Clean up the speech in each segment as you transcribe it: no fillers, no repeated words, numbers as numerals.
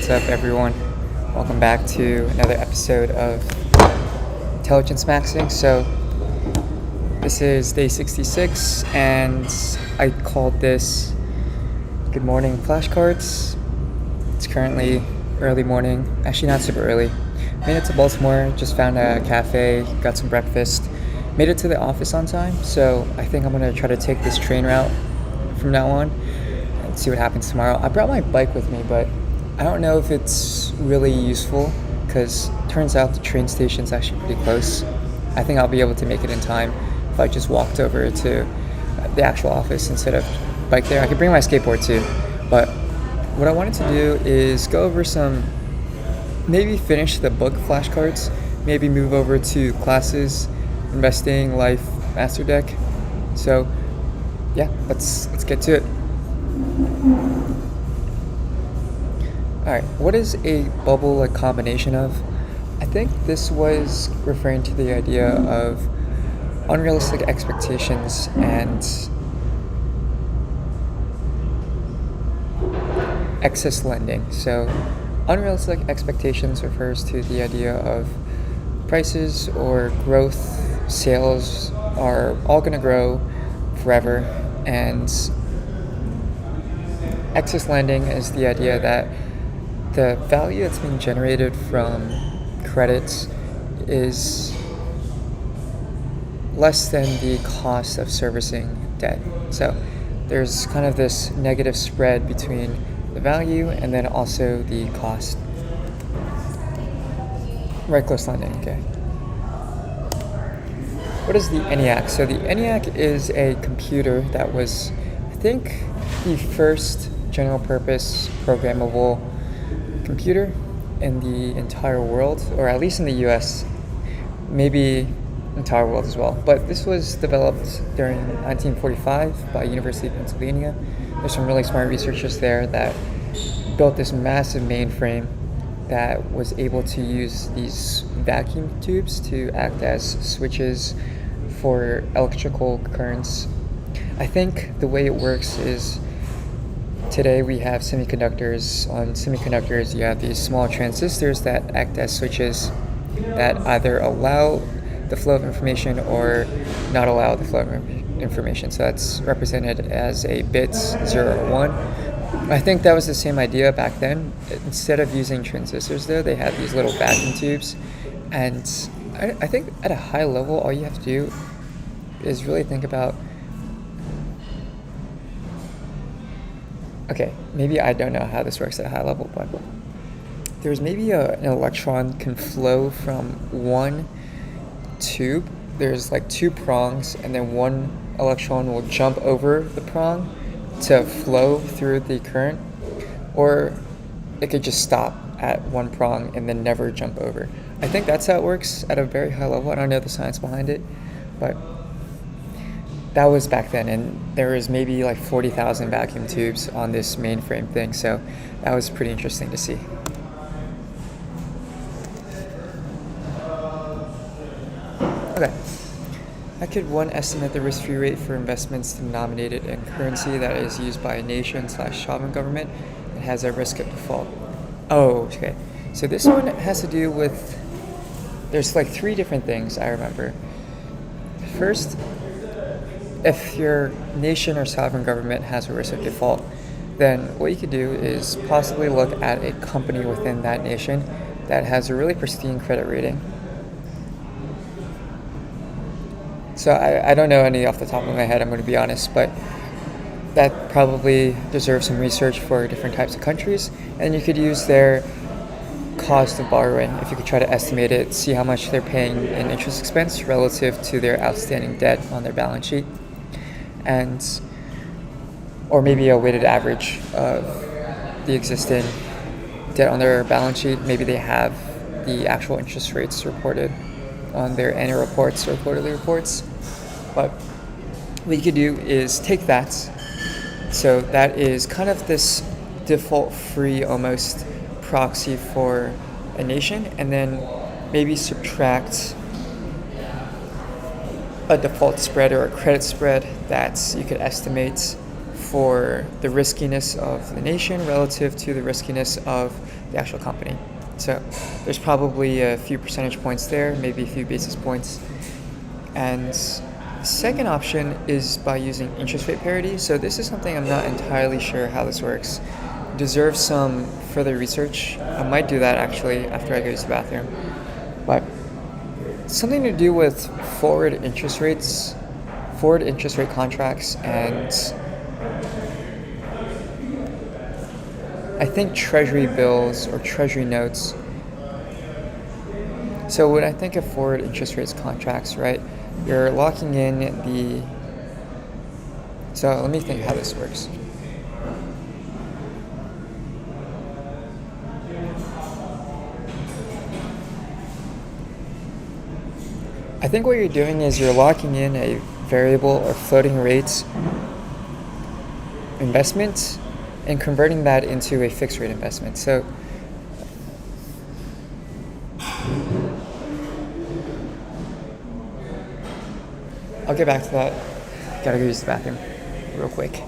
What's up, everyone? Welcome back to another episode of Intelligence Maxing. So, this is day 66, and I called this Good Morning Flashcards. It's currently early morning, actually, not super early. Made it to Baltimore, just found a cafe, got some breakfast, made it to the office on time. So, I think I'm going to try to take this train route from now on and see what happens tomorrow. I brought my bike with me, but I don't know if it's really useful because turns out the train station's actually pretty close. I think I'll be able to make it in time if I just walked over to the actual office instead of bike there. I could bring my skateboard too, but what I wanted to do is go over maybe finish the book flashcards, maybe move over to classes, investing, life, master deck. So yeah, let's get to it. Alright, what is a bubble a combination of? I think this was referring to the idea of unrealistic expectations and excess lending. So, unrealistic expectations refers to the idea of prices or growth, sales are all going to grow forever, and excess lending is the idea that the value that's being generated from credits is less than the cost of servicing debt. So there's kind of this negative spread between the value and then also the cost. Right close lending, okay. What is the ENIAC? So the ENIAC is a computer that was, I think, the first general purpose programmable computer in the entire world, or at least in the US, maybe entire world as well. But this was developed during 1945 by University of Pennsylvania. There's some really smart researchers there that built this massive mainframe that was able to use these vacuum tubes to act as switches for electrical currents. I think the way it works is today we have semiconductors. On semiconductors, you have these small transistors that act as switches that either allow the flow of information or not allow the flow of information. So that's represented as a bits 0 or 1. I think that was the same idea back then. Instead of using transistors though, they had these little vacuum tubes. And I think at a high level, all you have to do is really think about, okay, maybe I don't know how this works at a high level, but there's maybe an electron can flow from one tube. There's like two prongs, and then one electron will jump over the prong to flow through the current, or it could just stop at one prong and then never jump over. I think that's how it works at a very high level. I don't know the science behind it, but that was back then, and there was maybe like 40,000 vacuum tubes on this mainframe thing, so that was pretty interesting to see. Okay. How could one estimate the risk-free rate for investments denominated in currency that is used by a nation/sovereign government that has a risk of default? Oh, okay. So this one has to do with, there's like 3 different things I remember. First, if your nation or sovereign government has a risk of default, then what you could do is possibly look at a company within that nation that has a really pristine credit rating. So I don't know any off the top of my head, I'm going to be honest, but that probably deserves some research for different types of countries. And you could use their cost of borrowing if you could try to estimate it, see how much they're paying in interest expense relative to their outstanding debt on their balance sheet. Or maybe a weighted average of the existing debt on their balance sheet. Maybe they have the actual interest rates reported on their annual reports or quarterly reports. But what you could do is take that. So that is kind of this default-free almost proxy for a nation, and then maybe subtract a default spread or a credit spread that you could estimate for the riskiness of the nation relative to the riskiness of the actual company. So there's probably a few percentage points there, maybe a few basis points. And the second option is by using interest rate parity. So this is something I'm not entirely sure how this works. Deserves some further research. I might do that actually after I go to the bathroom. But something to do with forward interest rate contracts, and I think treasury bills or treasury notes. So when I think of forward interest rates contracts, right, you're locking in the, so let me think how this works. I think what you're doing is you're locking in a variable or floating rates investment and converting that into a fixed rate investment. So I'll get back to that. Gotta go use the bathroom real quick.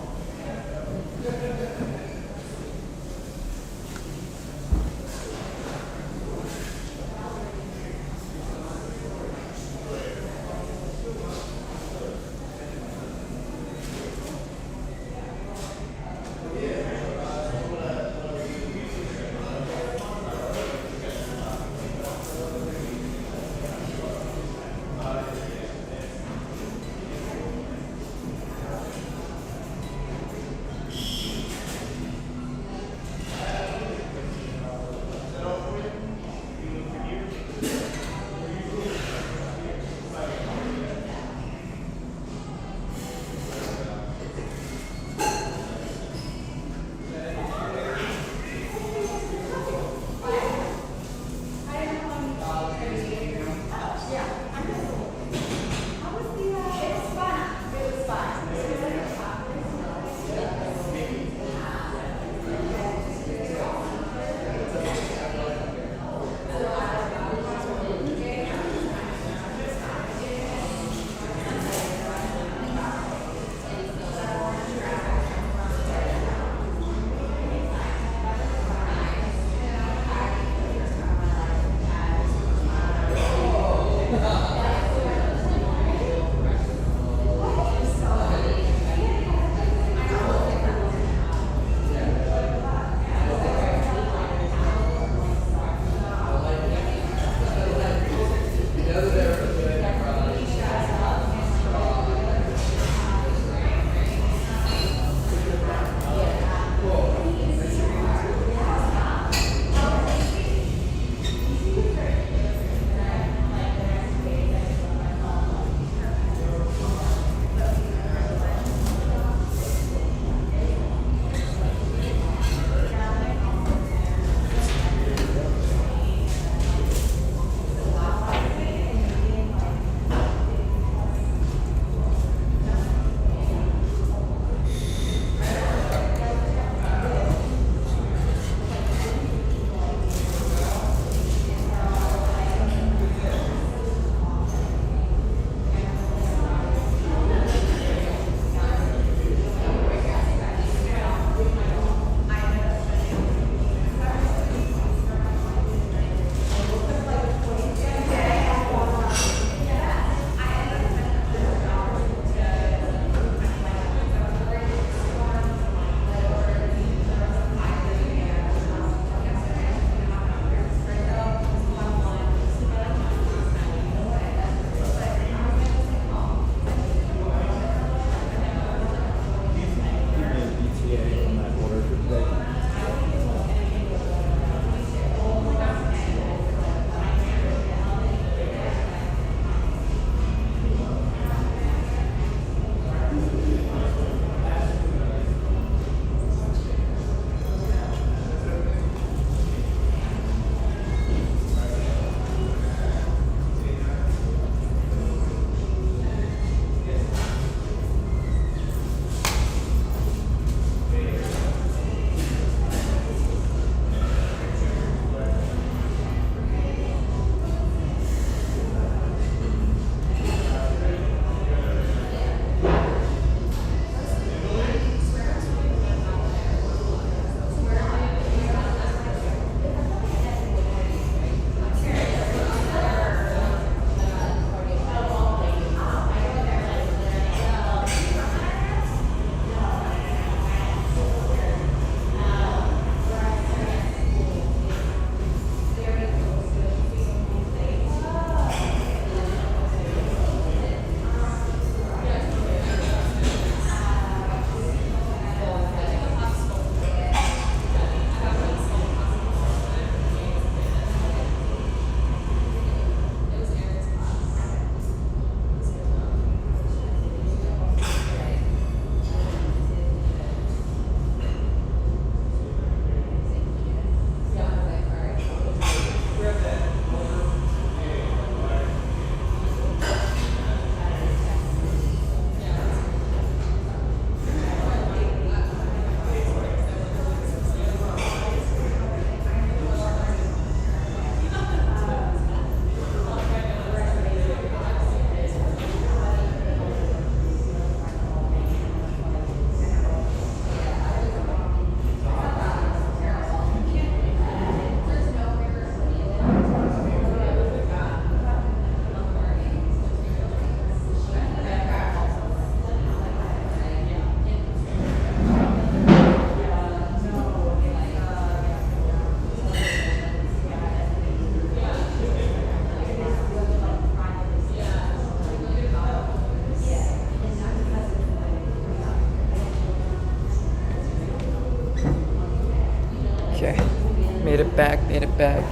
made it back.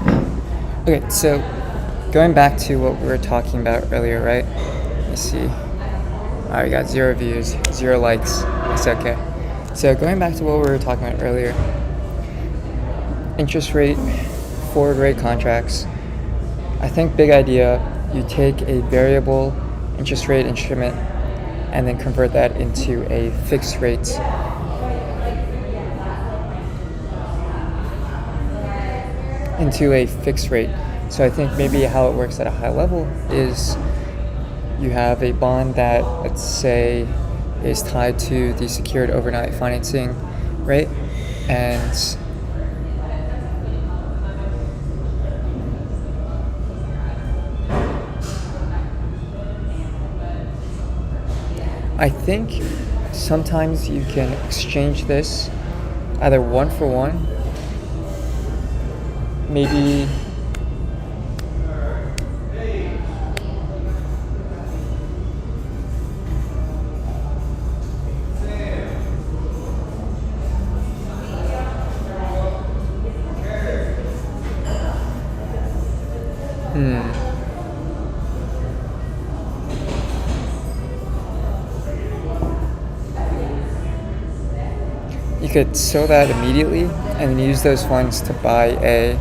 Okay, so going back to what we were talking about earlier, right? Let's see. Alright, got 0 views, 0 likes. It's okay. So going back to what we were talking about earlier, interest rate, forward rate contracts. I think big idea, you take a variable interest rate instrument and then convert that into a fixed rate. So I think maybe how it works at a high level is you have a bond that, let's say, is tied to the secured overnight financing rate, and I think sometimes you can exchange this either 1-for-1, maybe you could sell that immediately and use those funds to buy a,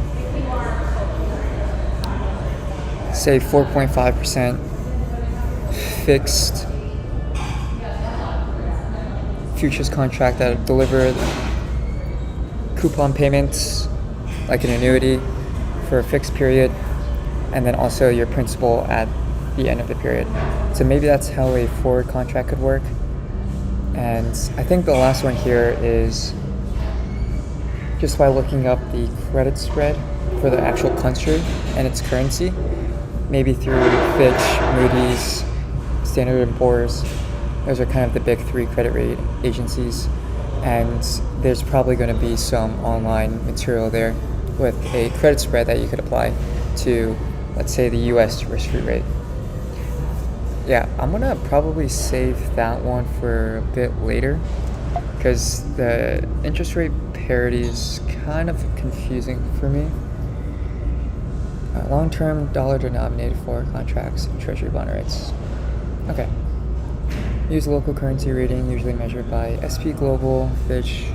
say, 4.5% fixed futures contract that would deliver coupon payments like an annuity for a fixed period, and then also your principal at the end of the period. So maybe that's how a forward contract could work. And I think the last one here is just by looking up the credit spread for the actual country and its currency, maybe through Fitch, Moody's, Standard & Poor's. Those are kind of the big 3 credit rating agencies. And there's probably going to be some online material there with a credit spread that you could apply to, let's say, the US risk-free rate. Yeah, I'm going to probably save that one for a bit later because the interest rate parity is kind of confusing for me. Long-term dollar-denominated forward contracts and treasury bond rates. Okay. Use local currency rating, usually measured by SP Global, Fitch,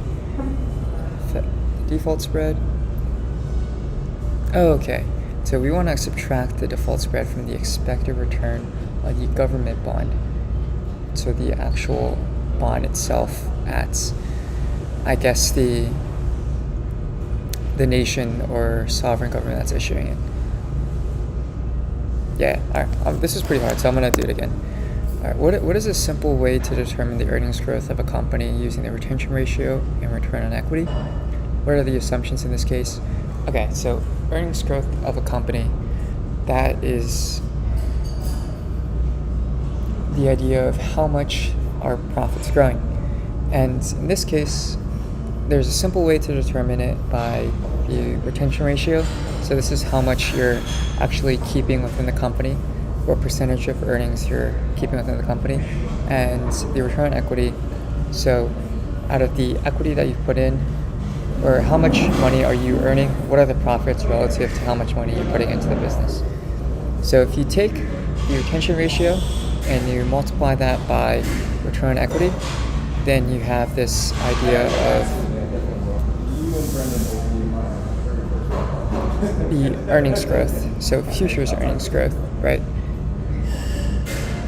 default spread. Oh, okay. So we want to subtract the default spread from the expected return on the government bond. So the actual bond itself at, I guess, the nation or sovereign government that's issuing it. Yeah, alright. This is pretty hard, so I'm going to do it again. Alright, what is a simple way to determine the earnings growth of a company using the retention ratio and return on equity? What are the assumptions in this case? Okay, so earnings growth of a company, that is the idea of how much our profit's growing. And in this case, there's a simple way to determine it by the retention ratio. So this is how much you're actually keeping within the company, what percentage of earnings you're keeping within the company, and the return on equity. So out of the equity that you put in, or how much money are you earning, what are the profits relative to how much money you're putting into the business. So if you take the retention ratio and you multiply that by return on equity, then you have this idea of the earnings growth. So futures earnings growth, right?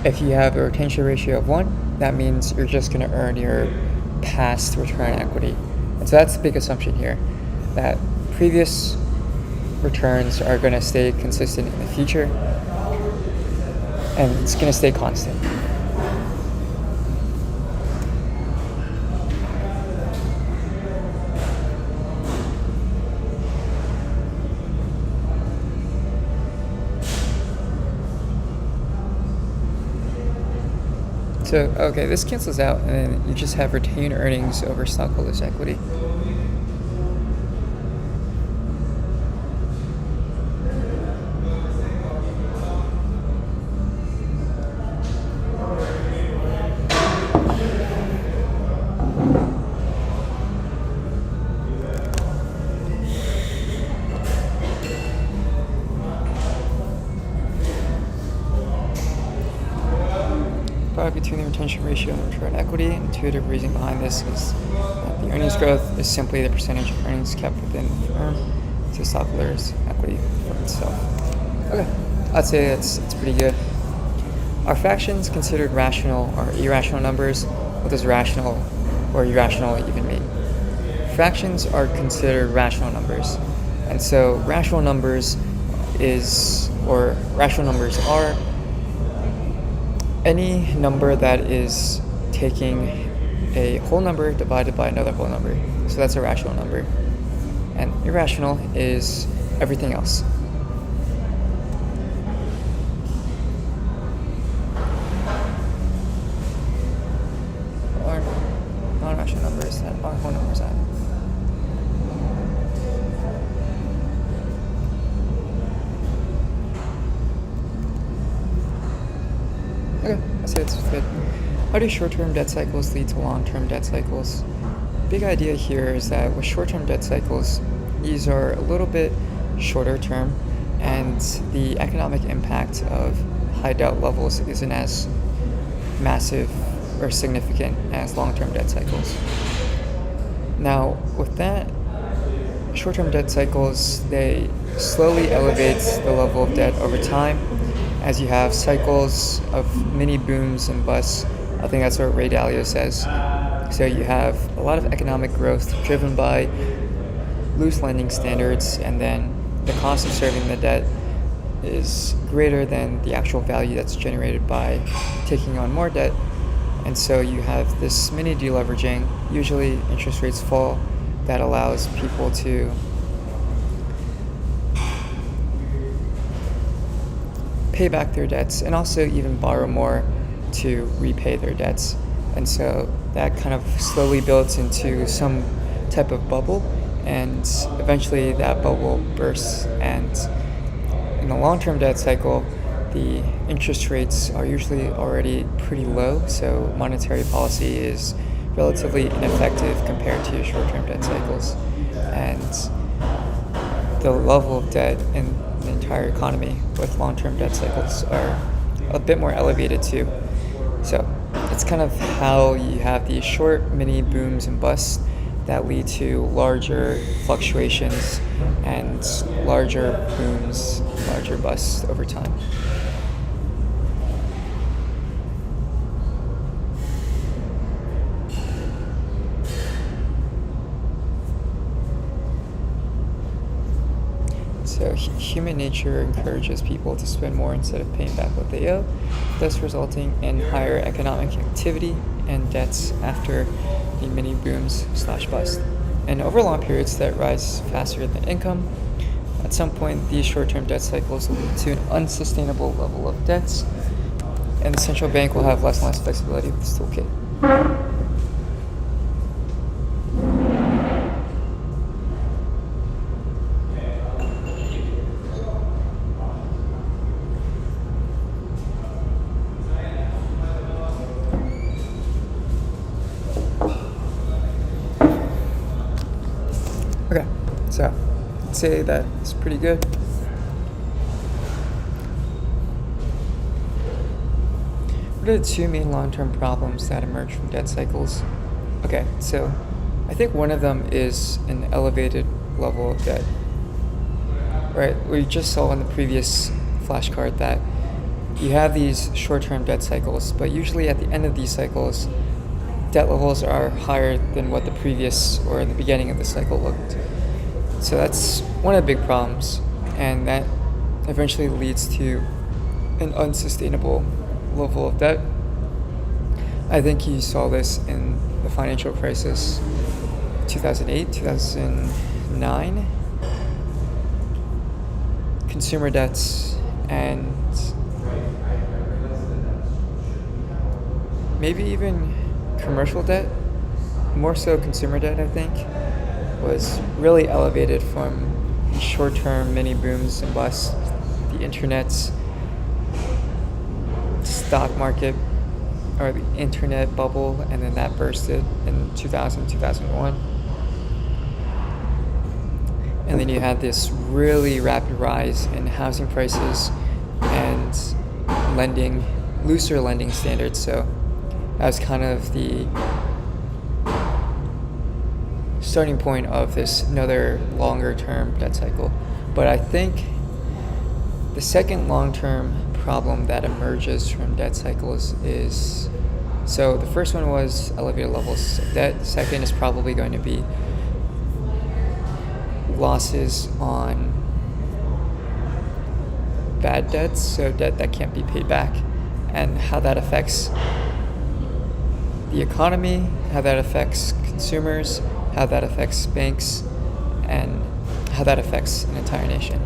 If you have a retention ratio of 1, that means you're just going to earn your past return on equity. And so that's the big assumption here, that previous returns are going to stay consistent in the future, and it's going to stay constant. So, okay, this cancels out, and then you just have retained earnings over stockholders' equity. product between the retention ratio and the return on equity. And intuitive reasoning behind this is that the earnings growth is simply the percentage of earnings kept within the firm to stockholders' equity for itself. Okay, I'd say it's pretty good. Are fractions considered rational or irrational numbers? What does rational or irrational even mean? Fractions are considered rational numbers. And so rational numbers are any number that is taking a whole number divided by another whole number. So that's a rational number. And irrational is everything else. Or non-rational numbers that are whole numbers. Okay, I say it's good. How do short-term debt cycles lead to long-term debt cycles? Big idea here is that with short-term debt cycles, these are a little bit shorter term, and the economic impact of high debt levels isn't as massive or significant as long-term debt cycles. Now, with that, short-term debt cycles, they slowly elevate the level of debt over time as you have cycles of mini booms and busts. I think that's what Ray Dalio says. So you have a lot of economic growth driven by loose lending standards, and then the cost of serving the debt is greater than the actual value that's generated by taking on more debt. And so you have this mini deleveraging. Usually interest rates fall. That allows people to pay back their debts and also even borrow more to repay their debts. And so that kind of slowly builds into some type of bubble, and eventually that bubble bursts. And in the long-term debt cycle, the interest rates are usually already pretty low, so monetary policy is relatively ineffective compared to short-term debt cycles. And the level of debt in the entire economy with long-term debt cycles are a bit more elevated too. So it's kind of how you have these short mini booms and busts that lead to larger fluctuations and larger booms, larger busts over time. So human nature encourages people to spend more instead of paying back what they owe, thus resulting in higher economic activity and debts after the mini booms / bust. And over long periods that rise faster than income, at some point these short-term debt cycles will lead to an unsustainable level of debts, and the central bank will have less and less flexibility with this toolkit. Okay, so I'd say that it's pretty good. What are the two main long-term problems that emerge from debt cycles? Okay, so I think one of them is an elevated level of debt. Right, we just saw in the previous flashcard that you have these short-term debt cycles, but usually at the end of these cycles, debt levels are higher than what the previous or the beginning of the cycle looked. So that's one of the big problems, and that eventually leads to an unsustainable level of debt. I think you saw this in the financial crisis, 2008, 2009, consumer debts, and maybe even commercial debt, more so consumer debt, I think, was really elevated from short-term mini booms and busts, the internet's stock market or the internet bubble, and then that bursted in 2000, 2001. And then you had this really rapid rise in housing prices and lending looser lending standards. So that was kind of the starting point of this another longer term debt cycle. But I think the second long-term problem that emerges from debt cycles is, so the first one was elevated levels of debt. Second is probably going to be losses on bad debts, so debt that can't be paid back, and how that affects the economy, how that affects consumers, how that affects banks, and how that affects an entire nation.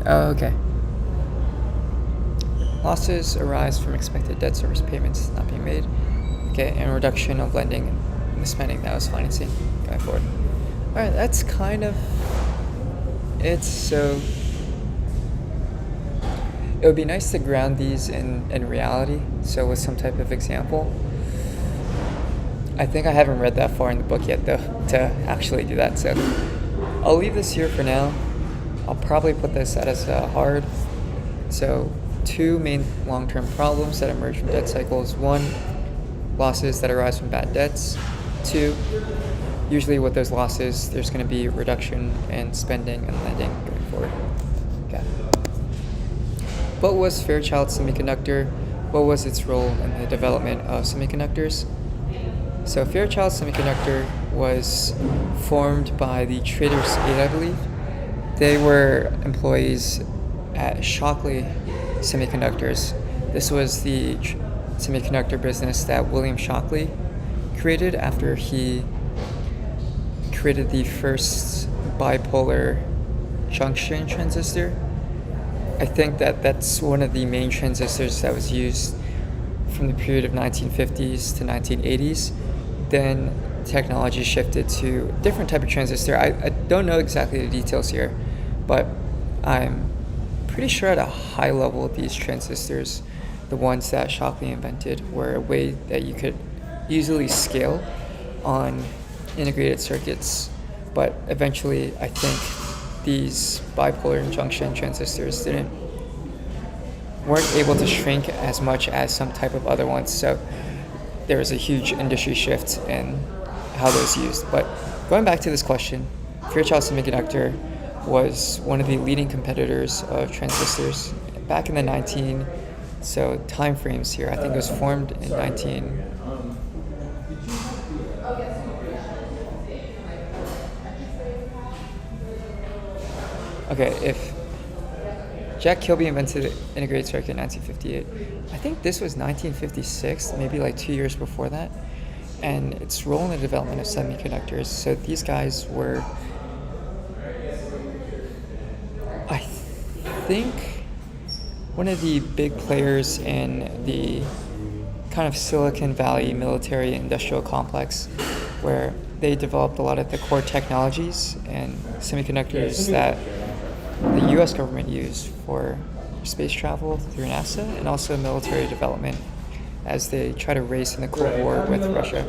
Oh, okay. Losses arise from expected debt service payments not being made. Okay, and reduction of lending and the spending that was financing going forward. Alright, that's kind of it. So it would be nice to ground these in reality, so with some type of example. I think I haven't read that far in the book yet, though, to actually do that. So I'll leave this here for now. I'll probably put this as hard. So 2 main long-term problems that emerge from debt cycles. 1, losses that arise from bad debts. 2, usually with those losses, there's going to be reduction in spending and lending going forward. Okay. What was Fairchild Semiconductor? What was its role in the development of semiconductors? So Fairchild Semiconductor was formed by the Traders 8, I believe. They were employees at Shockley Semiconductors. This was the semiconductor business that William Shockley created after he created the first bipolar junction transistor. I think that's one of the main transistors that was used from the period of 1950s to 1980s. Then technology shifted to a different type of transistor. I don't know exactly the details here, but I'm pretty sure at a high level these transistors, the ones that Shockley invented, were a way that you could easily scale on integrated circuits. But eventually I think these bipolar junction transistors weren't able to shrink as much as some type of other ones. So there was a huge industry shift in how those used. But going back to this question, Fairchild Semiconductor was one of the leading competitors of transistors back in the time frames here. I think it was formed in if Jack Kilby invented the integrated circuit in 1958. I think this was 1956, maybe like 2 years before that. And its role in the development of semiconductors. So these guys were, I think, one of the big players in the kind of Silicon Valley military industrial complex, where they developed a lot of the core technologies and semiconductors that the U.S. government used for space travel through NASA, and also military development as they try to race in the Cold War with Russia.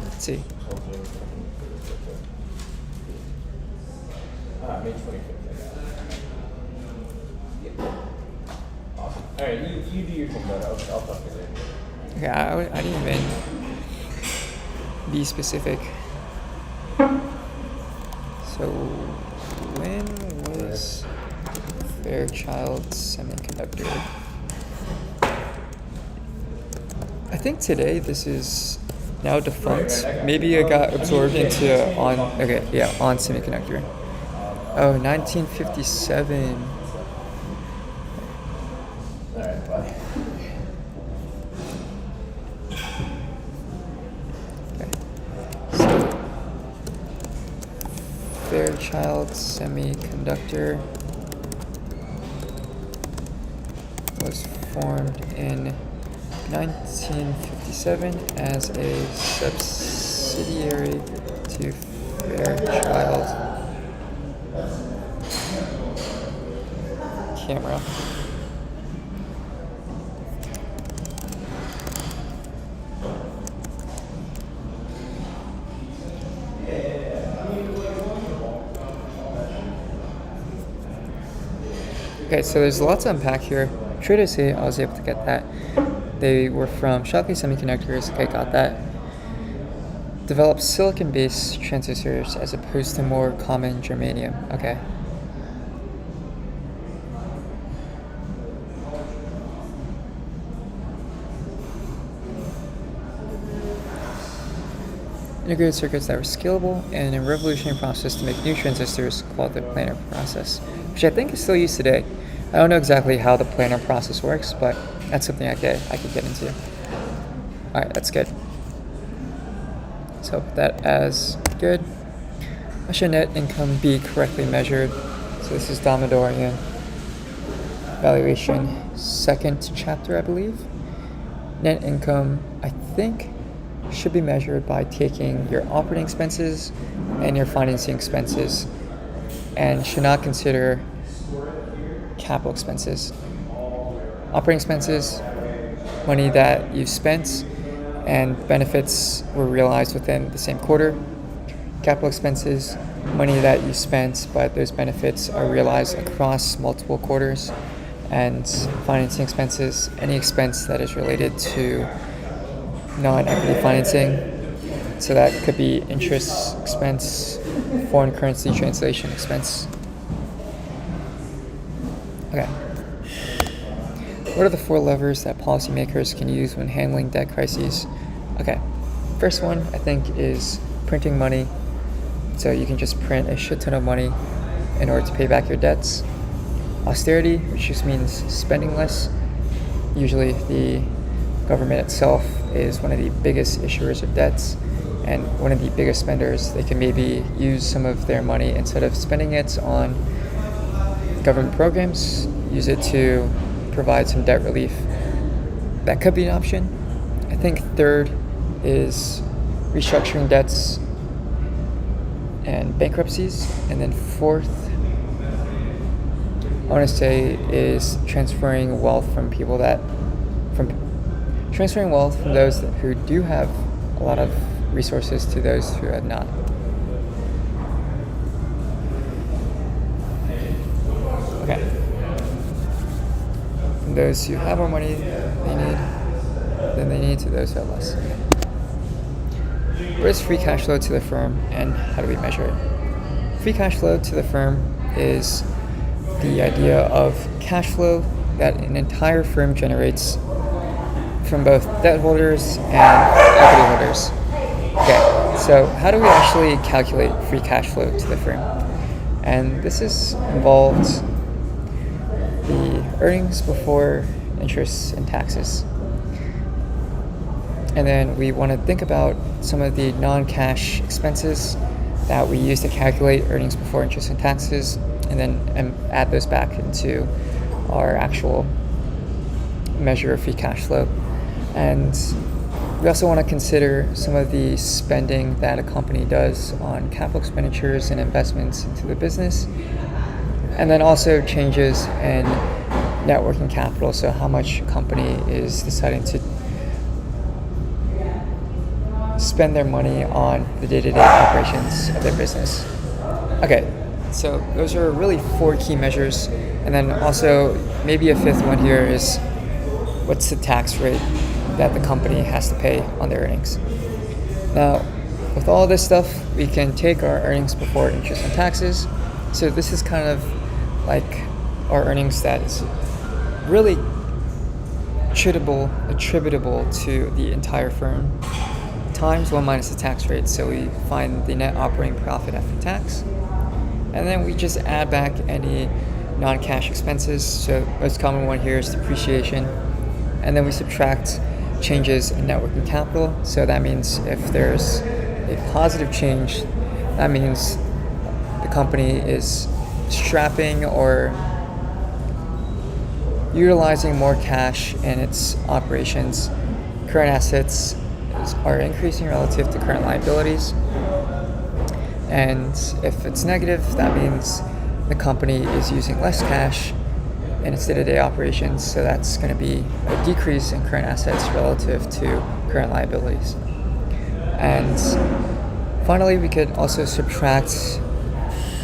Let's see. May 25th. Awesome. All right, you do your thing, bud. I'll talk to you later. Okay, I didn't even be specific. So when was Fairchild Semiconductor? I think today this is now defunct. Maybe it got absorbed into On Semiconductor. Oh, 1957. Okay. So, Fairchild Semiconductor was formed in 1957 as a subsidiary to Fairchild Camera. Okay, so there's lots to unpack here. Trader I was able to get that. They were from Shockley Semiconductors. Okay, got that. Developed silicon-based transistors as opposed to more common germanium. Okay. Integrated circuits that were scalable and a revolutionary process to make new transistors called the planar process, which I think is still used today. I don't know exactly how the planar process works, but that's something I could get into. Alright, that's good. So put that as good. How should net income be correctly measured? So this is Damodaran valuation, second chapter, I believe. Net income, I think, should be measured by taking your operating expenses and your financing expenses, and should not consider capital expenses. Operating expenses, money that you spent and benefits were realized within the same quarter. Capital expenses, money that you spent but those benefits are realized across multiple quarters. And financing expenses, any expense that is related to non-equity financing. So that could be interest expense, foreign currency translation expense. Okay. What are the 4 levers that policymakers can use when handling debt crises? Okay. First one, I think, is printing money. So you can just print a shit ton of money in order to pay back your debts. Austerity, which just means spending less. Usually the government itself is one of the biggest issuers of debts and one of the biggest spenders. They can maybe use some of their money, instead of spending it on government programs, use it to provide some debt relief. That could be an option. I think third is restructuring debts and bankruptcies. And then fourth, I want to say, is transferring wealth from those who do have a lot of resources to those who have not. Okay. From those who have more money than they need to those who have less. What is free cash flow to the firm and how do we measure it? Free cash flow to the firm is the idea of cash flow that an entire firm generates from both debt holders and equity holders. Okay, so how do we actually calculate free cash flow to the firm? And this is involved the earnings before interest and taxes. And then we want to think about some of the non-cash expenses that we use to calculate earnings before interest and taxes, and then add those back into our actual measure of free cash flow. And we also want to consider some of the spending that a company does on capital expenditures and investments into the business. And then also changes in net working capital, so how much a company is deciding to spend their money on the day-to-day operations of their business. Okay, so those are really 4 key measures. And then also maybe a 5th one here is, what's the tax rate that the company has to pay on their earnings? Now, with all this stuff, we can take our earnings before interest and taxes. So this is kind of like our earnings that is really attributable to the entire firm, times 1 minus the tax rate. So we find the net operating profit after tax. And then we just add back any non-cash expenses. So most common one here is depreciation. And then we subtract changes in net working capital. So that means if there's a positive change, that means the company is strapping or utilizing more cash in its operations. Current assets are increasing relative to current liabilities. And if it's negative, that means the company is using less cash in its day-to-day operations. So that's going to be a decrease in current assets relative to current liabilities. And finally, we could also subtract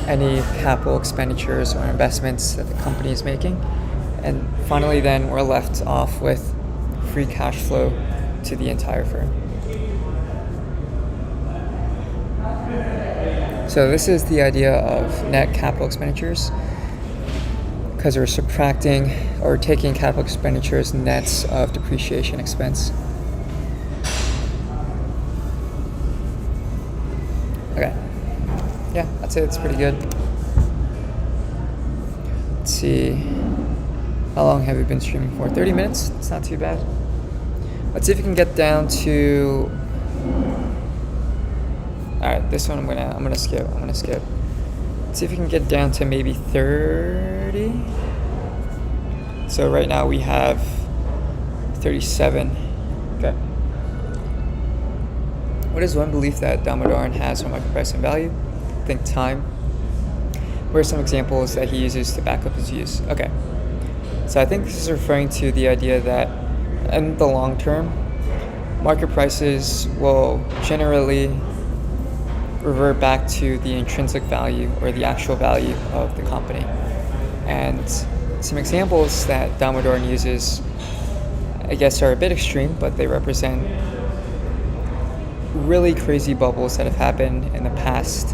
any capital expenditures or investments that the company is making. And finally, then we're left off with free cash flow to the entire firm. So this is the idea of net capital expenditures, because we're subtracting or taking capital expenditures nets of depreciation expense. Okay. Yeah, that's it. It's pretty good. Let's see. How long have we been streaming for? 30 minutes? It's not too bad. Let's see if we can get down to... Alright, this one I'm gonna skip. Let's see if we can get down to maybe 30. So right now we have 37. Okay. What is one belief that Damodaran has on market price and value? Think time. What are some examples that he uses to back up his views? Okay. So I think this is referring to the idea that in the long term, market prices will generally revert back to the intrinsic value or the actual value of the company. And some examples that Damodaran uses, I guess, are a bit extreme, but they represent really crazy bubbles that have happened in the past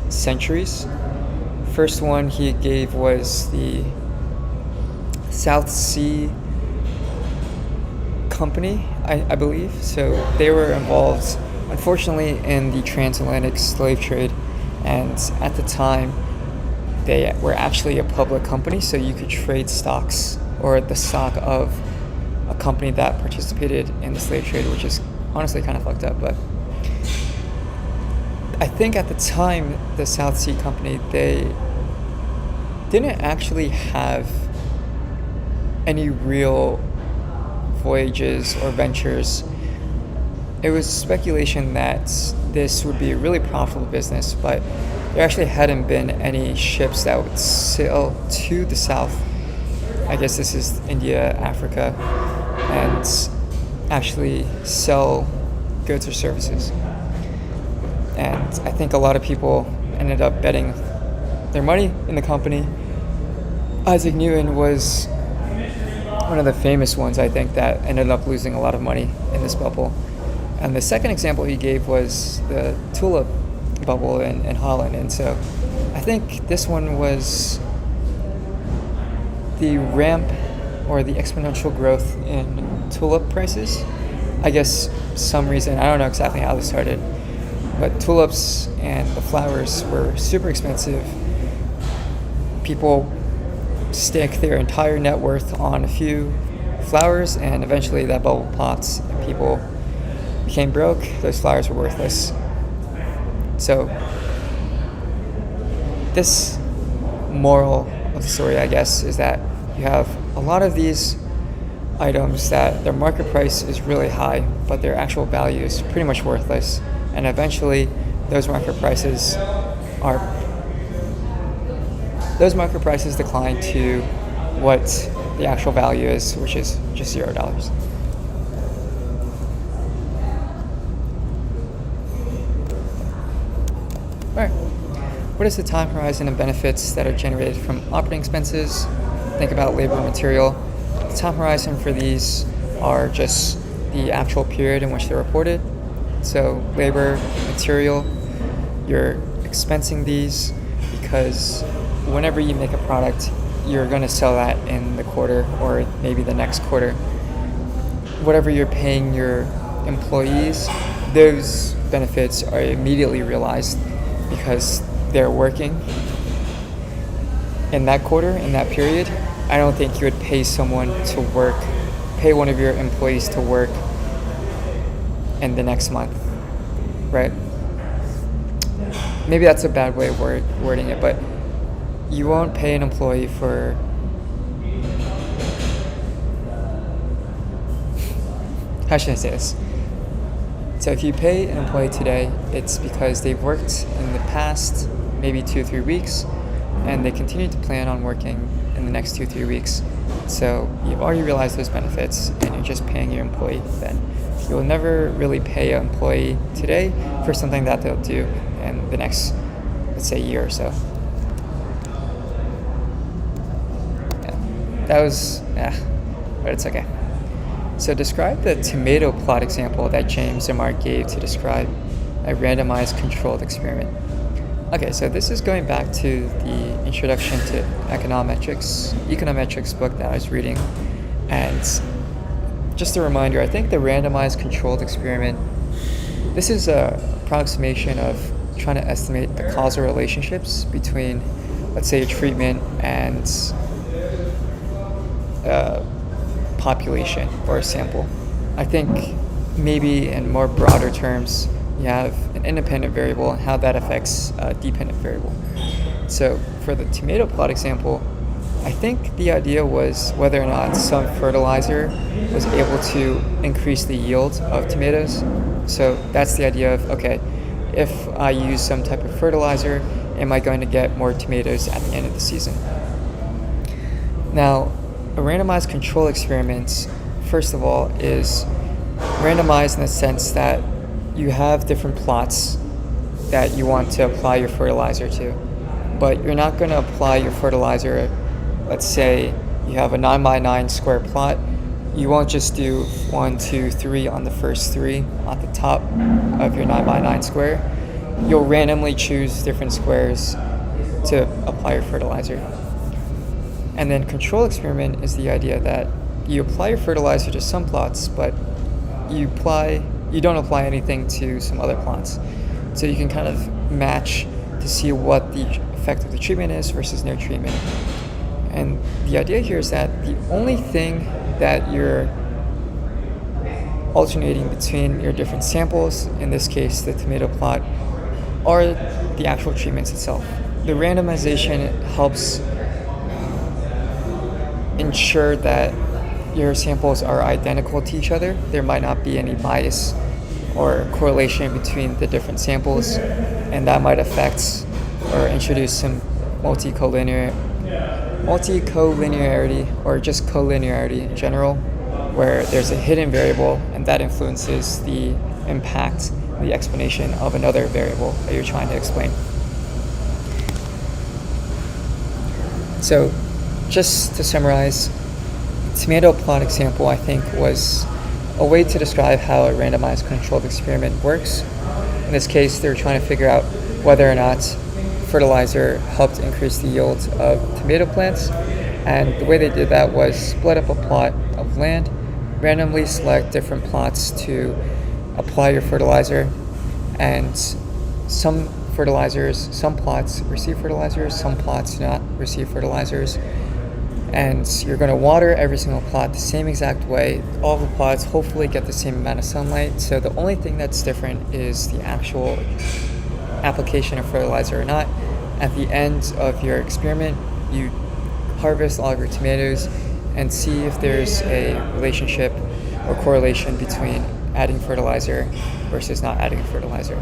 centuries. First one he gave was the South Sea Company, I believe. So they were involved, unfortunately, in the transatlantic slave trade, and at the time they were actually a public company, so you could trade stocks or the stock of a company that participated in the slave trade, which is honestly kind of fucked up. But I think at the time, the South Sea Company, they didn't actually have any real voyages or ventures. It was speculation that this would be a really profitable business, but there actually hadn't been any ships that would sail to the south. I guess this is India, Africa, and actually sell goods or services. And I think a lot of people ended up betting their money in the company. Isaac Newton was one of the famous ones, I think, that ended up losing a lot of money in this bubble. And the second example he gave was the tulip bubble in Holland. And so I think this one was the ramp or the exponential growth in tulip prices. I guess some reason, I don't know exactly how this started, but tulips and the flowers were super expensive. People stake their entire net worth on a few flowers, and eventually that bubble pops and people became broke. Those flowers were worthless. So this moral of the story, I guess, is that you have a lot of these items that their market price is really high, but their actual value is pretty much worthless. And eventually those market prices decline to what the actual value is, which is just $0. Alright, what is the time horizon and benefits that are generated from operating expenses? Think about labor and material. The time horizon for these are just the actual period in which they're reported. So labor, material, you're expensing these because whenever you make a product, you're going to sell that in the quarter or maybe the next quarter. Whatever you're paying your employees, those benefits are immediately realized because they're working in that quarter, in that period. I don't think you would pay one of your employees to work in the next month, right? Maybe that's a bad way of wording it, but you won't pay an employee for how should I say this? So if you pay an employee today, it's because they've worked in the past maybe 2-3 weeks, and they continue to plan on working in the next 2-3 weeks. So you've already realized those benefits, and you're just paying your employee then. You'll never really pay an employee today for something that they'll do in the next, let's say, year or so. Yeah. That was, but it's okay. So describe the tomato plot example that James and Mark gave to describe a randomized controlled experiment. Okay, so this is going back to the Introduction to Econometrics book that I was reading. And just a reminder, I think the randomized controlled experiment, this is a approximation of trying to estimate the causal relationships between, let's say, a treatment and population or a sample. I think maybe in more broader terms, you have an independent variable and how that affects a dependent variable. So for the tomato plot example, I think the idea was whether or not some fertilizer was able to increase the yield of tomatoes. So that's the idea of, okay, if I use some type of fertilizer, am I going to get more tomatoes at the end of the season? Now, a randomized control experiment, first of all, is randomized in the sense that you have different plots that you want to apply your fertilizer to, but you're not going to apply your fertilizer. Let's say you have a 9x9 square plot. You won't just do 1, 2, 3 on the first 3 at the top of your 9x9 square. You'll randomly choose different squares to apply your fertilizer. And then control experiment is the idea that you apply your fertilizer to some plots, but you don't apply anything to some other plots. So you can kind of match to see what the effect of the treatment is versus no treatment. And the idea here is that the only thing that you're alternating between your different samples, in this case the tomato plot, are the actual treatments itself. The randomization helps ensure that your samples are identical to each other. There might not be any bias or correlation between the different samples, and that might affect or introduce some multicollinearity or just collinearity in general, where there's a hidden variable and that influences the impact, the explanation of another variable that you're trying to explain. So just to summarize, the tomato plot example, I think, was a way to describe how a randomized controlled experiment works. In this case, they were trying to figure out whether or not fertilizer helped increase the yield of tomato plants. And the way they did that was split up a plot of land, randomly select different plots to apply your fertilizer, and some plots receive fertilizers, some plots do not receive fertilizers. And you're going to water every single plot the same exact way. All the plots hopefully get the same amount of sunlight. So the only thing that's different is the actual application of fertilizer or not. At the end of your experiment, you harvest all of your tomatoes and see if there's a relationship or correlation between adding fertilizer versus not adding fertilizer.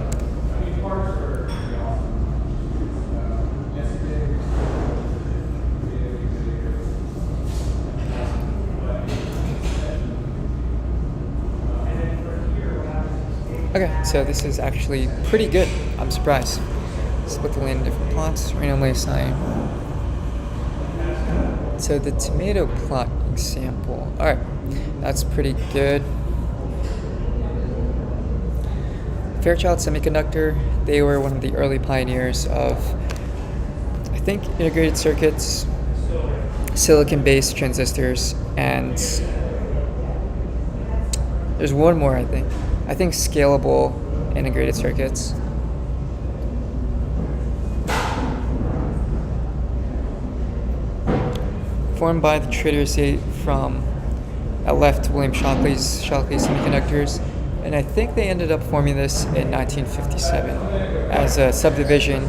Okay, so this is actually pretty good. I'm surprised. Split the land in different plots, randomly assign. So the tomato plot example. Alright, that's pretty good. Fairchild Semiconductor, they were one of the early pioneers of, I think, integrated circuits, silicon-based transistors, and there's one more, I think scalable integrated circuits. Formed by the Trader estate from left William Shockley Semiconductors, and I think they ended up forming this in 1957 as a subdivision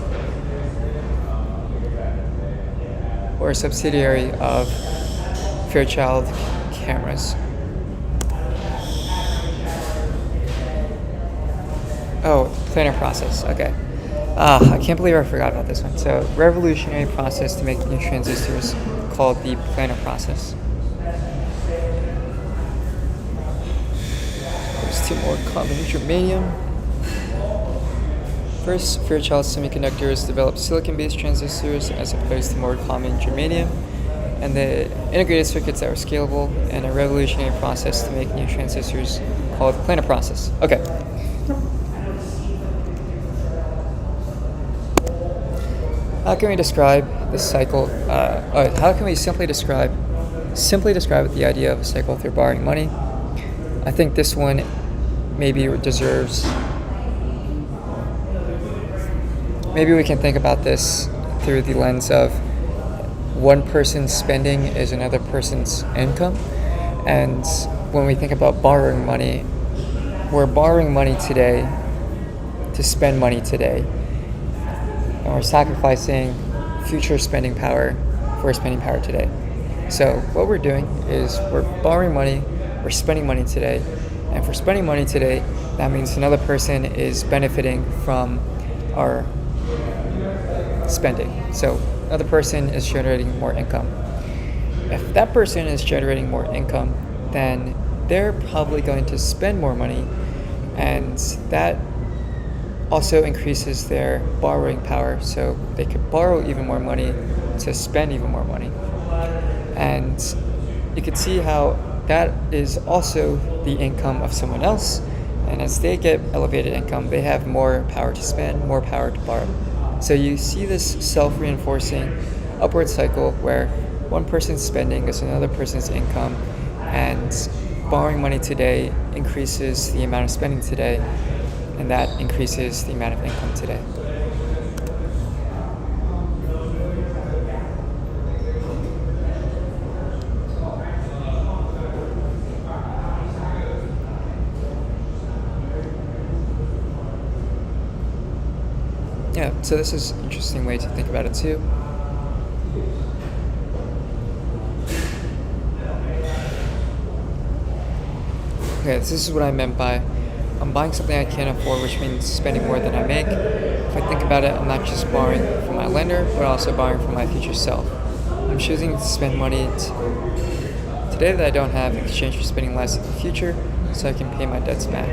or a subsidiary of Fairchild Cameras. Oh, planar process, okay. I can't believe I forgot about this one. So, revolutionary process to make new transistors called the planar process. There's two more common germanium. First, Fairchild Semiconductors developed silicon-based transistors as opposed to more common germanium. And the integrated circuits that were scalable, and a revolutionary process to make new transistors called the planar process. Okay. How can we describe the cycle? How can we simply describe the idea of a cycle through borrowing money? I think this one maybe deserves. Maybe we can think about this through the lens of one person's spending is another person's income, and when we think about borrowing money, we're borrowing money today to spend money today. And we're sacrificing future spending power for spending power today. So what we're doing is we're borrowing money, we're spending money today, and for spending money today, that means another person is benefiting from our spending. So another person is generating more income. If that person is generating more income, then they're probably going to spend more money, and that also increases their borrowing power, so they could borrow even more money to spend even more money. And you can see how that is also the income of someone else, and as they get elevated income, they have more power to spend, more power to borrow. So you see this self-reinforcing upward cycle where one person's spending is another person's income, and borrowing money today increases the amount of spending today, and that increases the amount of income today. Yeah, so this is an interesting way to think about it too. Okay, this is what I meant by I'm buying something I can't afford, which means spending more than I make. If I think about it, I'm not just borrowing from my lender, but also borrowing from my future self. I'm choosing to spend money today that I don't have in exchange for spending less in the future, so I can pay my debts back.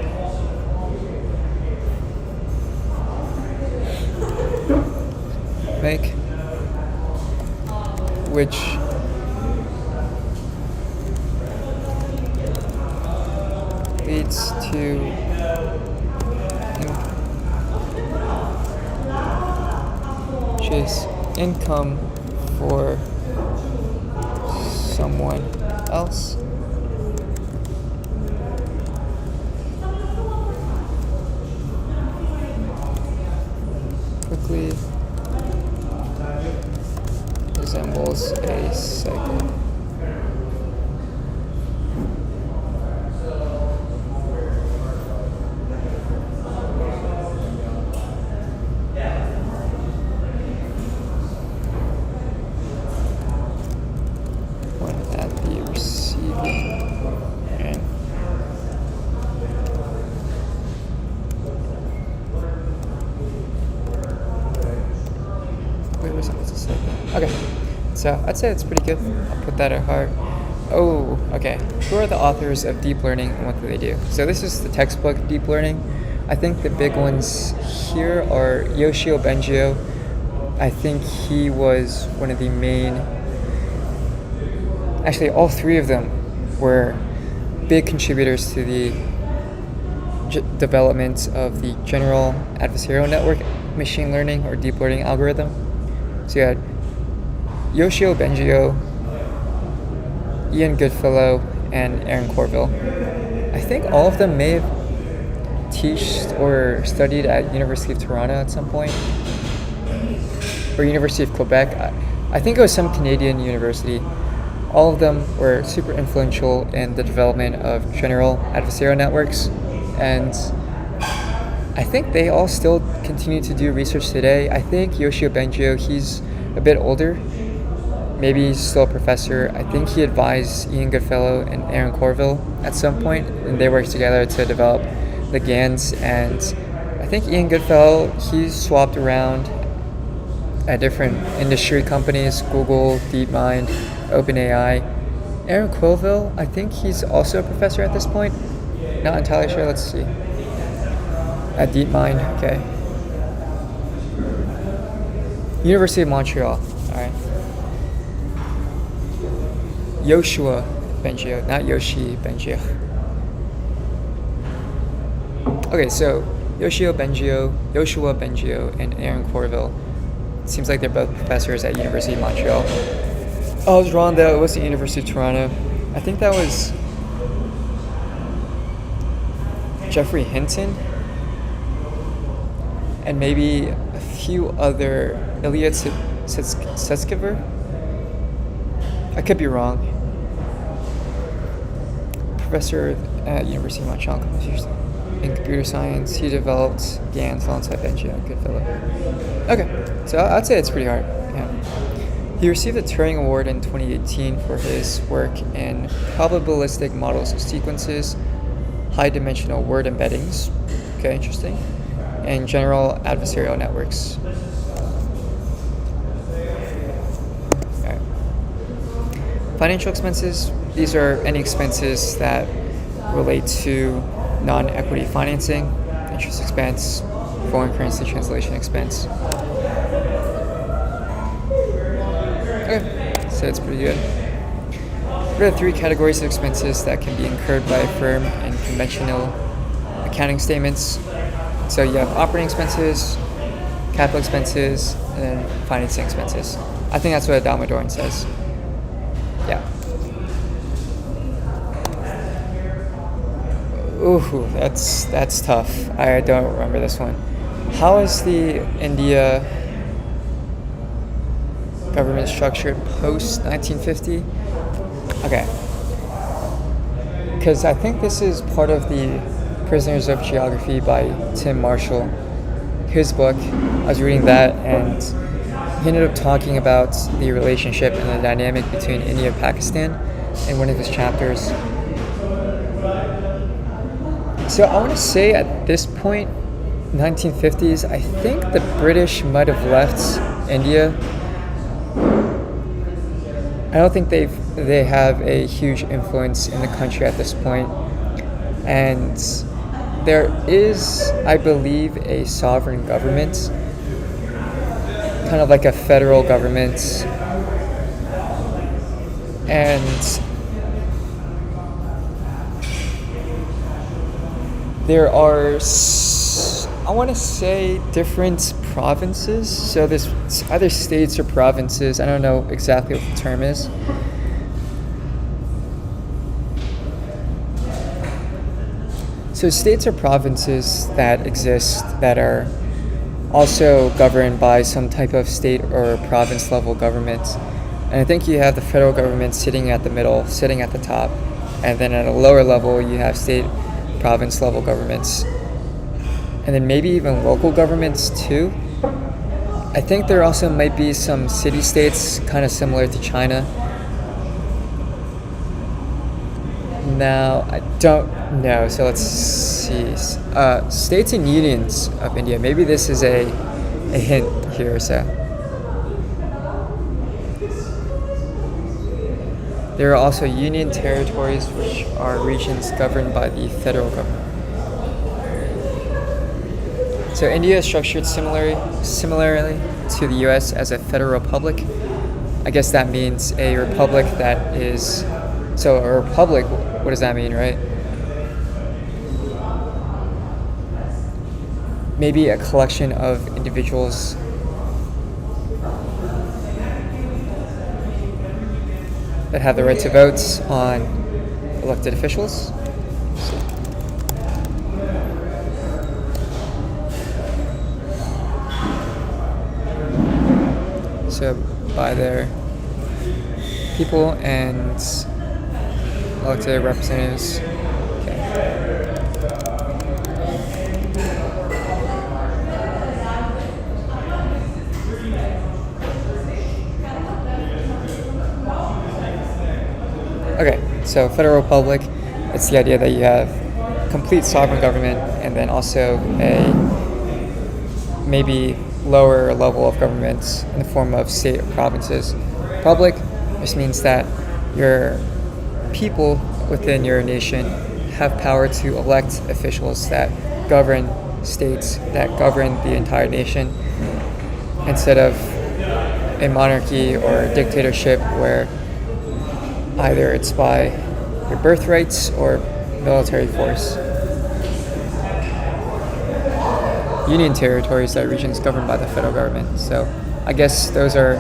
Make, which leads to which is income for someone else. Quickly resembles a cycle. When at the receiving end. Wait, resembles a cycle. Okay. So I'd say it's pretty good. I'll put that at heart. Oh, okay. Who are the authors of deep learning and what do they do? So this is the textbook deep learning. I think the big ones here are Yoshio Bengio. I think he was one of the main. Actually, all three of them were big contributors to the development of the general adversarial network machine learning or deep learning algorithm. So you had Yoshio Bengio, Ian Goodfellow, and Aaron Corville. I think all of them may have taught or studied at University of Toronto at some point, or University of Quebec. I think it was some Canadian university. All of them were super influential in the development of general adversarial networks, and I think they all still continue to do research today. I think Yoshio Bengio, he's a bit older. Maybe he's still a professor. I think he advised Ian Goodfellow and Aaron Corville at some point, and they worked together to develop the GANs. And I think Ian Goodfellow, he swapped around at different industry companies, Google, DeepMind, OpenAI. Aaron Corville, I think he's also a professor at this point. Not entirely sure. Let's see. At DeepMind, okay. University of Montreal. All right. Yoshua Bengio, not Yoshi Bengio. Okay, so Yoshua Bengio, and Aaron Corville. Seems like they're both professors at University of Montreal. I was wrong though. It was the University of Toronto. I think that was Jeffrey Hinton, and maybe a few other. Ilya Sutskever. I could be wrong. Professor at University of Montreal in computer science. He developed GANs alongside Bengio. Good fellow. Okay, so I'd say it's pretty hard. Yeah. He received the Turing Award in 2018 for his work in probabilistic models of sequences, high-dimensional word embeddings. Okay, interesting. And general adversarial networks. All right. Financial expenses. These are any expenses that relate to non-equity financing, interest expense, foreign currency translation expense. Okay, so it's pretty good. There are 3 categories of expenses that can be incurred by a firm in conventional accounting statements. So you have operating expenses, capital expenses, and then financing expenses. I think that's what Amaldoran says. Yeah. Ooh, that's tough. I don't remember this one. How is the India government structured post 1950? Okay. Because I think this is part of the Prisoners of Geography by Tim Marshall. His book, I was reading that, and he ended up talking about the relationship and the dynamic between India and Pakistan in one of his chapters. So I want to say at this point, 1950s, I think the British might have left India. I don't think they have a huge influence in the country at this point. And there is, I believe, a sovereign government, kind of like a federal government. And there are, I want to say, different provinces. So there's either states or provinces. I don't know exactly what the term is. So states or provinces that exist that are also governed by some type of state or province level government. And I think you have the federal government sitting at the middle, sitting at the top. And then at a lower level, you have state, province level governments. And then maybe even local governments too. I think there also might be some city-states kind of similar to China. Now, I don't know, so let's see. States and unions of India. Maybe this is a hint here, so. There are also union territories, which are regions governed by the federal government. So India is structured similarly to the US as a federal republic. I guess that means a republic that is, so a republic, what does that mean, right? Maybe a collection of individuals that have the right to vote on elected officials. So by their people and elected representatives. Okay. Okay, so federal republic, it's the idea that you have complete sovereign government and then also a maybe lower level of governments in the form of state or provinces. Republic just means that your people within your nation have power to elect officials that govern states, that govern the entire nation, instead of a monarchy or a dictatorship where Either it's by your birthrights or military force. Union territories are regions governed by the federal government. So I guess those are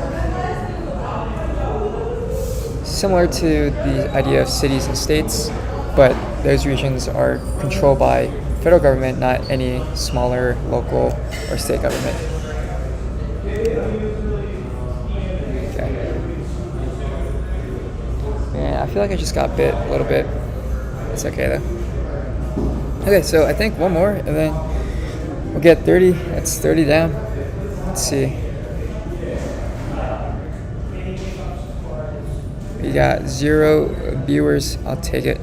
similar to the idea of cities and states, but those regions are controlled by federal government, not any smaller local or state government. Okay. Man, I feel like I just got bit a little bit. It's okay though. Okay, so I think one more and then we'll get 30. That's 30 down. Let's see. We got 0 viewers. I'll take it.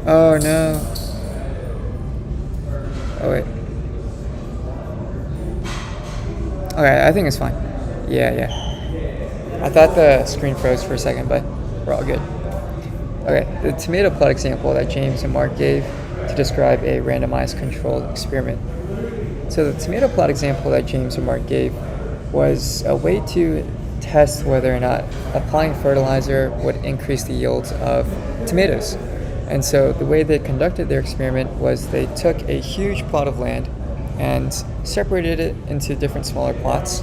Oh no. Oh wait. Okay, I think it's fine. Yeah. I thought the screen froze for a second, but we're all good. Okay, the tomato plot example that James and Mark gave to describe a randomized controlled experiment. So the tomato plot example that James and Mark gave was a way to test whether or not applying fertilizer would increase the yields of tomatoes. And so the way they conducted their experiment was they took a huge plot of land and separated it into different smaller plots.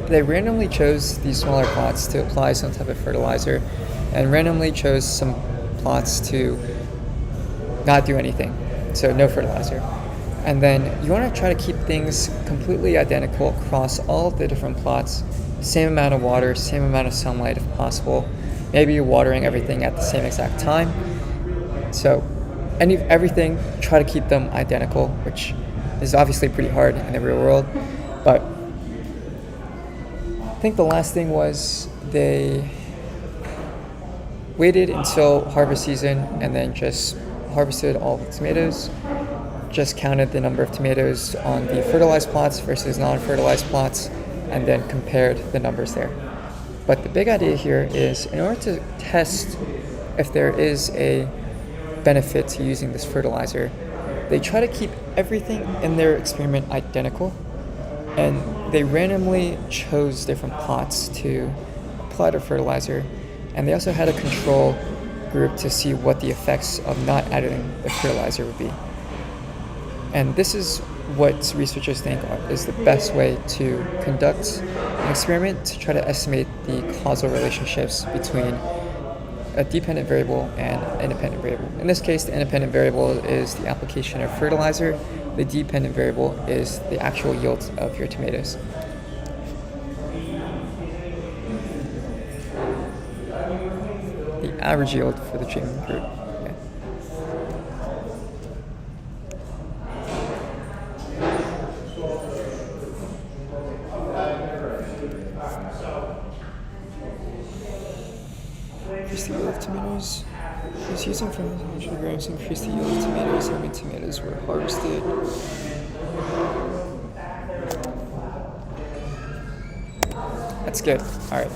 They randomly chose these smaller plots to apply some type of fertilizer and randomly chose some plots to not do anything, so no fertilizer. And then you want to try to keep things completely identical across all the different plots, same amount of water, same amount of sunlight if possible, maybe watering everything at the same exact time. So everything, try to keep them identical, which is obviously pretty hard in the real world. But I think the last thing was they waited until harvest season and then just harvested all the tomatoes, just counted the number of tomatoes on the fertilized plots versus non-fertilized plots, and then compared the numbers there. But the big idea here is in order to test if there is a benefit to using this fertilizer, they try to keep everything in their experiment identical, and they randomly chose different plots to apply the fertilizer, and they also had a control group to see what the effects of not adding the fertilizer would be. And this is what researchers think is the best way to conduct an experiment to try to estimate the causal relationships between a dependent variable and independent variable. In this case, the independent variable is the application of fertilizer. The dependent variable is the actual yield of your tomatoes. The average yield for the treatment group. Okay. Increase the yield of tomatoes. Is using from 100 grams to increase the yield of tomatoes. How many tomatoes were harvested? That's good. All right.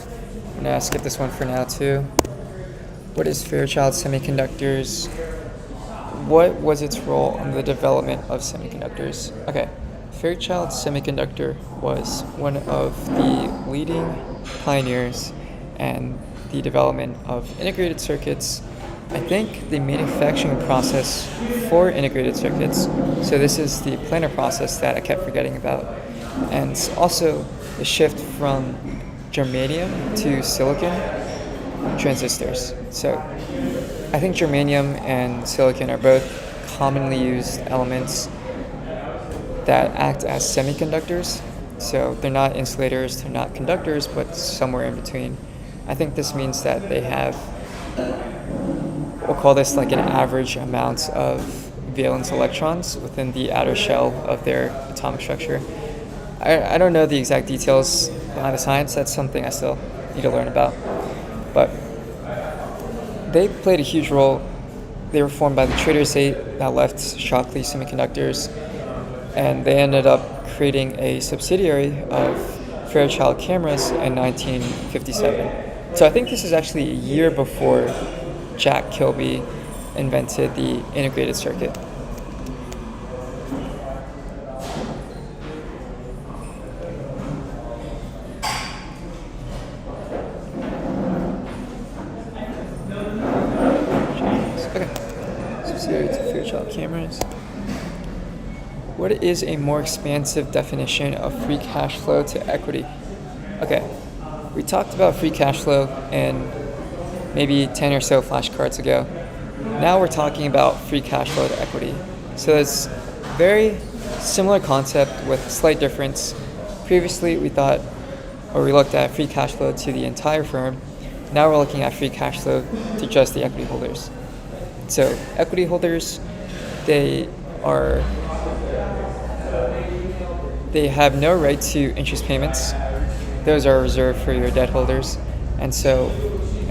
I'm gonna skip this one for now too. What is Fairchild Semiconductors? What was its role in the development of semiconductors? Okay. Fairchild Semiconductor was one of the leading pioneers in the development of integrated circuits. I think the manufacturing process for integrated circuits, so this is the planar process that I kept forgetting about, and also the shift from germanium to silicon transistors. So I think germanium and silicon are both commonly used elements that act as semiconductors. So they're not insulators, they're not conductors, but somewhere in between. I think this means that they have, we'll call this like an average amount of valence electrons within the outer shell of their atomic structure. I don't know the exact details behind the science. That's something I still need to learn about. But they played a huge role. They were formed by the Trader Estate that left Shockley Semiconductors, and they ended up creating a subsidiary of Fairchild Cameras in 1957. So I think this is actually a year before Jack Kilby invented the integrated circuit. cameras. What is a more expansive definition of free cash flow to equity? Okay, we talked about free cash flow in maybe 10 or so flashcards ago. Now we're talking about free cash flow to equity. So it's very similar concept with a slight difference. Previously we looked at free cash flow to the entire firm. Now we're looking at free cash flow to just the equity holders. So equity holders, they have no right to interest payments. Those are reserved for your debt holders. And so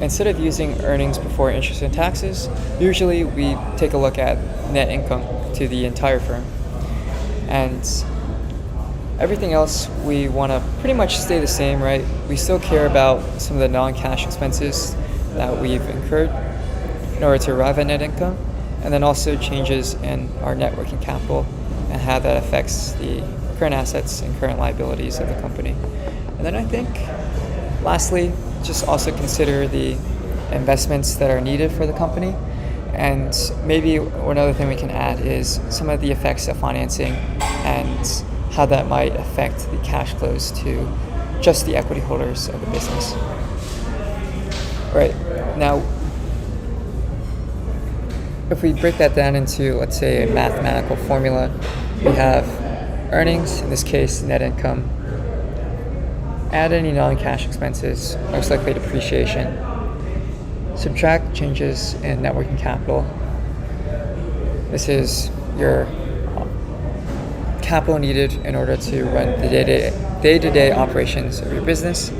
instead of using earnings before interest and taxes, usually we take a look at net income to the entire firm. And everything else we want to pretty much stay the same, right? We still care about some of the non-cash expenses that we've incurred in order to arrive at net income, and then also changes in our net working capital and how that affects the current assets and current liabilities of the company. And then I think, lastly, just also consider the investments that are needed for the company. And maybe one other thing we can add is some of the effects of financing and how that might affect the cash flows to just the equity holders of the business. All right, now, if we break that down into, let's say, a mathematical formula, we have earnings, in this case, net income, add any non-cash expenses, most likely depreciation, subtract changes in net working capital. This is your capital needed in order to run the day-to-day operations of your business.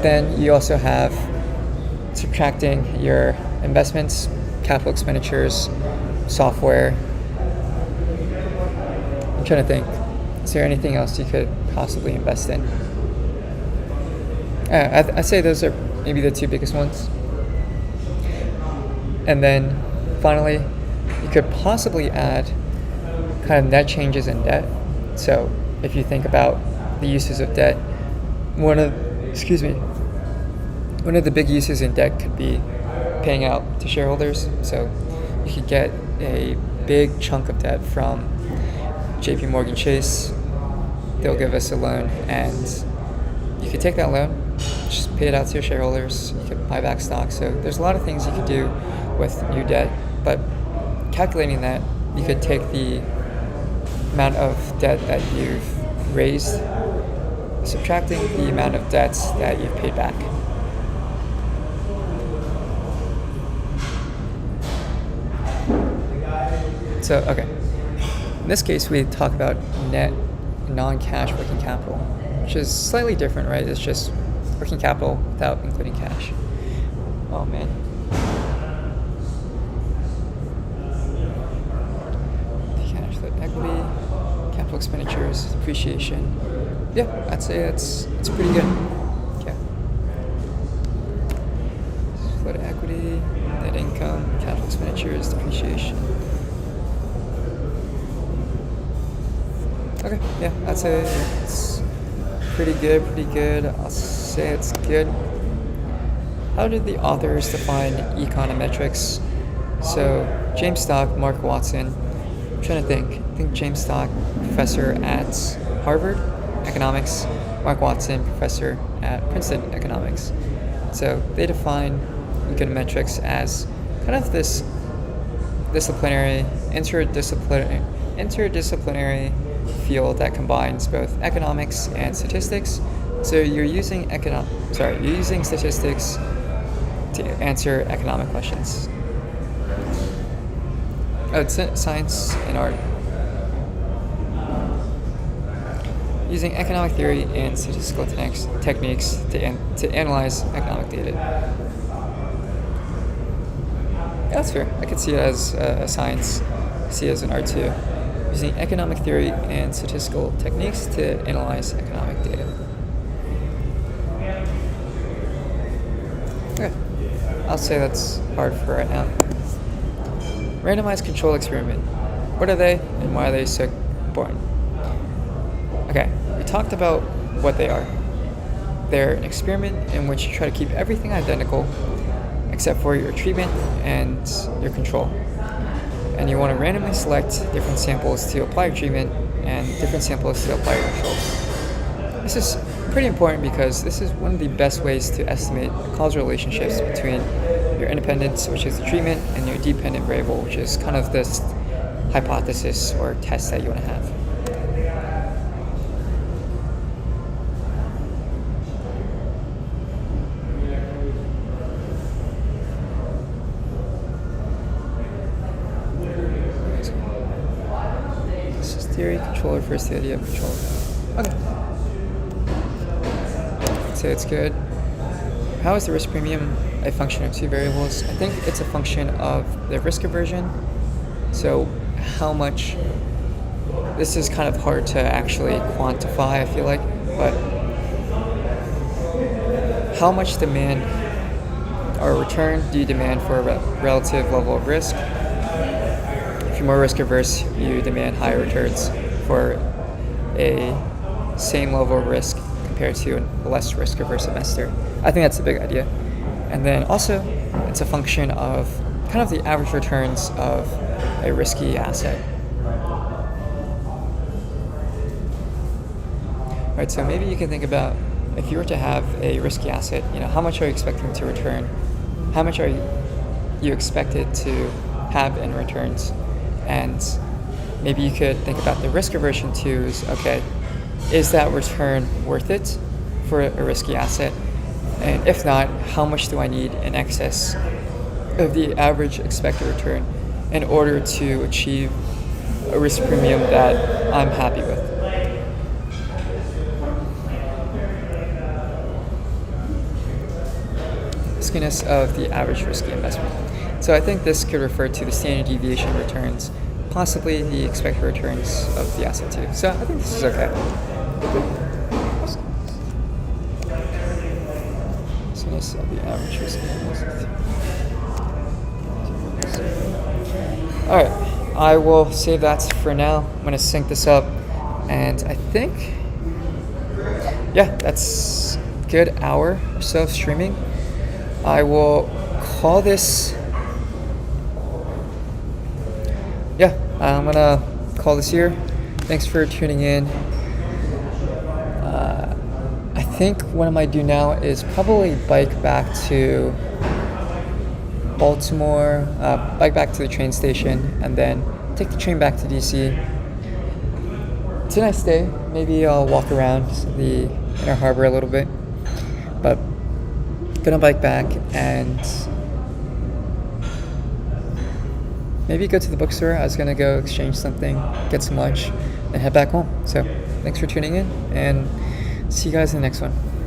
Then you also have subtracting your investments, capital expenditures, software. I'm trying to think, is there anything else you could possibly invest in? I'd say those are maybe the two biggest ones. And then finally, you could possibly add kind of net changes in debt. So if you think about the uses of debt, one of the big uses in debt could be paying out to shareholders. So you could get a big chunk of debt from JP Morgan Chase. They'll give us a loan, and you could take that loan, just pay it out to your shareholders. You could buy back stock. So there's a lot of things you could do with new debt, but calculating that, you could take the amount of debt that you've raised, subtracting the amount of debts that you've paid back. So, okay. In this case, we talk about net non-cash working capital, which is slightly different, right? It's just working capital without including cash. Oh, man. Cash flow, equity, capital expenditures, depreciation. Yeah, I'd say it's pretty good. Okay. Flow to equity, net income, capital expenditures, depreciation. Okay, yeah, I'd say it's pretty good. I'll say it's good. How did the authors define econometrics? So, James Stock, Mark Watson. I'm trying to think. I think James Stock, professor at Harvard Economics, Mark Watson, professor at Princeton Economics. So, they define econometrics as kind of this interdisciplinary field that combines both economics and statistics. So you're using statistics to answer economic questions. It's science and art. Using economic theory and statistical techniques to analyze economic data. Yeah, that's fair. I could see it as a science, see it as an art too. Using economic theory and statistical techniques to analyze economic data. Okay, I'll say that's hard for right now. Randomized control experiment. What are they and why are they so important? Okay, we talked about what they are. They're an experiment in which you try to keep everything identical except for your treatment and your control. and you want to randomly select different samples to apply your treatment and different samples to apply your controls. This is pretty important because this is one of the best ways to estimate causal relationships between your independent, which is the treatment, and your dependent variable, which is kind of this hypothesis or test that you want to have. This is theory. Control refers to the idea of control. Okay. I'd say it's good. How is the risk premium a function of two variables? I think it's a function of the risk aversion. So how much, this is kind of hard to actually quantify, I feel like, but how much demand or return do you demand for a relative level of risk? If you're more risk averse, you demand higher returns for a same level of risk compared to a less risk averse investor. I think that's a big idea. And then also, it's a function of kind of the average returns of a risky asset. All right, so maybe you can think about if you were to have a risky asset, how much are you expecting to return? How much are you expected to have in returns? And maybe you could think about the risk aversion too is, okay, is that return worth it for a risky asset? And if not, how much do I need in excess of the average expected return in order to achieve a risk premium that I'm happy with? Riskiness of the average risky investment. So I think this could refer to the standard deviation returns, possibly the expected returns of the asset too. So I think this is okay. Riskiness of the average risky investment. Alright, I will save that for now. I'm going to sync this up, and I think, that's a good hour or so of streaming. I will call this, I'm going to call this here. Thanks for tuning in. I think what I might do now is probably bike back to Baltimore, bike back to the train station, and then take the train back to DC. It's a nice day. Maybe I'll walk around the Inner Harbor a little bit, but gonna bike back and maybe go to the bookstore. I was gonna go exchange something, get some lunch, and head back home. So thanks for tuning in, and see you guys in the next one.